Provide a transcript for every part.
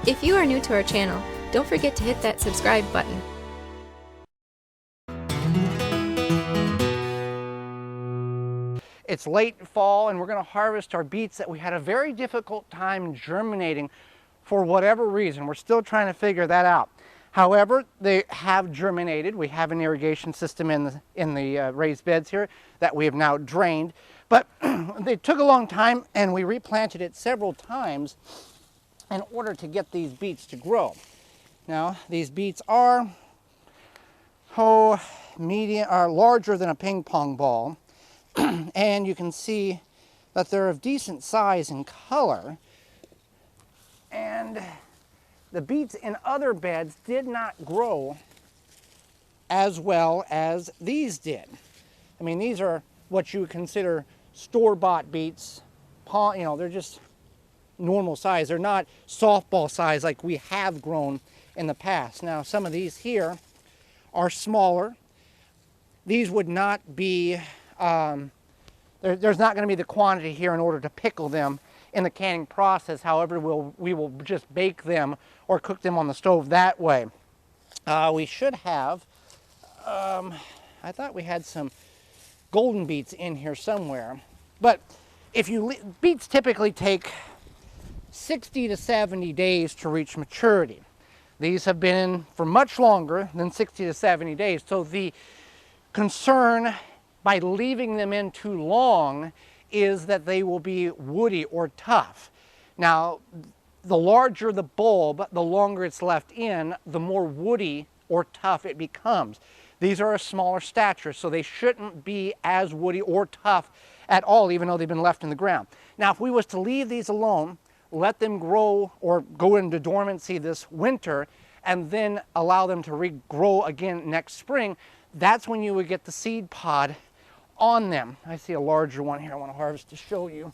If you are new to our channel, don't forget to hit that subscribe button. It's late fall and we're going to harvest our beets that we had a very difficult time germinating for whatever reason. We're still trying to figure that out. However, they have germinated. We have an irrigation system in the raised beds here that we have now drained. But they took a long time and we replanted it several times in order to get these beets to grow. Now, these beets are larger than a ping pong ball. And you can see that they're of decent size and color. And the beets in other beds did not grow as well as these did. I mean, these are what you would consider store-bought beets. They're just normal size. They're not softball size like we have grown in the past. Now, some of these here are smaller. These would not be there's not going to be the quantity here in order to pickle them in the canning process. However, we will just bake them or cook them on the stove that way. We should have, I thought we had some golden beets in here somewhere. But beets typically take 60 to 70 days to reach maturity. These have been in for much longer than 60 to 70 days. So the concern by leaving them in too long is that they will be woody or tough. Now, the larger the bulb, the longer it's left in, the more woody or tough it becomes. These are a smaller stature, so they shouldn't be as woody or tough at all, even though they've been left in the ground. Now, if we was to leave these alone, let them grow or go into dormancy this winter, and then allow them to regrow again next spring, that's when you would get the seed pod on them. I see a larger one here I want to harvest to show you.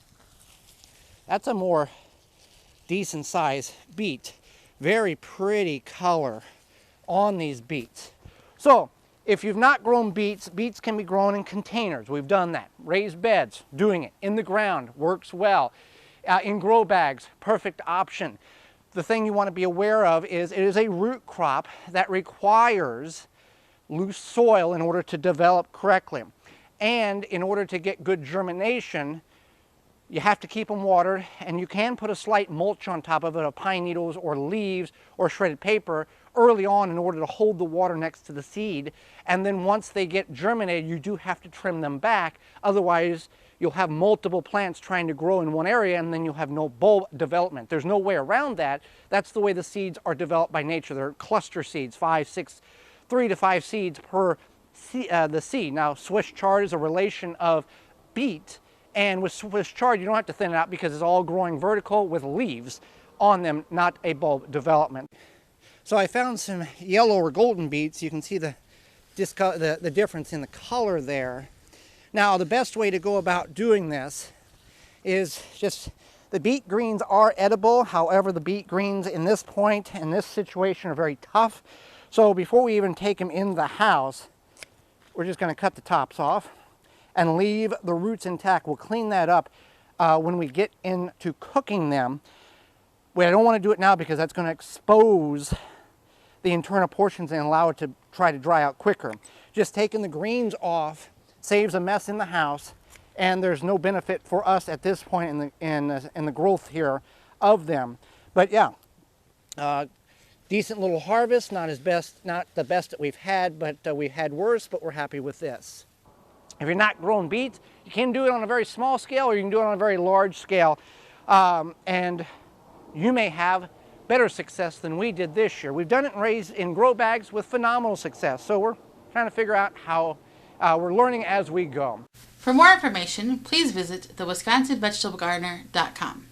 That's a more decent size beet. Very pretty color on these beets. So if you've not grown beets, beets can be grown in containers. We've done that. Raised beds, doing it. In the ground, works well. In grow bags, perfect option. The thing you want to be aware of is it is a root crop that requires loose soil in order to develop correctly. And in order to get good germination, you have to keep them watered, and you can put a slight mulch on top of it of pine needles or leaves or shredded paper early on in order to hold the water next to the seed. And then once they get germinated, you do have to trim them back. Otherwise, you'll have multiple plants trying to grow in one area, and then you'll have no bulb development. There's no way around that. That's the way the seeds are developed by nature. They're cluster seeds, 3 to 5 seeds per the seed. Now, Swiss chard is a relation of beet, and with Swiss chard you don't have to thin it out because it's all growing vertical with leaves on them, not a bulb development. So I found some yellow or golden beets. You can see the difference in the color there. Now, the best way to go about doing this is just, the beet greens are edible. However, the beet greens in this point, in this situation, are very tough. So before we even take them in the house, we're just going to cut the tops off and leave the roots intact. We'll clean that up when we get into cooking them. I don't want to do it now because that's going to expose the internal portions and allow it to try to dry out quicker. Just taking the greens off saves a mess in the house, and there's no benefit for us at this point in the growth here of them. But yeah, decent little harvest, not the best that we've had, but we've had worse, but we're happy with this. If you're not growing beets, you can do it on a very small scale or you can do it on a very large scale. And you may have better success than we did this year. We've done it in grow bags with phenomenal success. So we're trying to figure out how we're learning as we go. For more information, please visit thewisconsinvegetablegardener.com.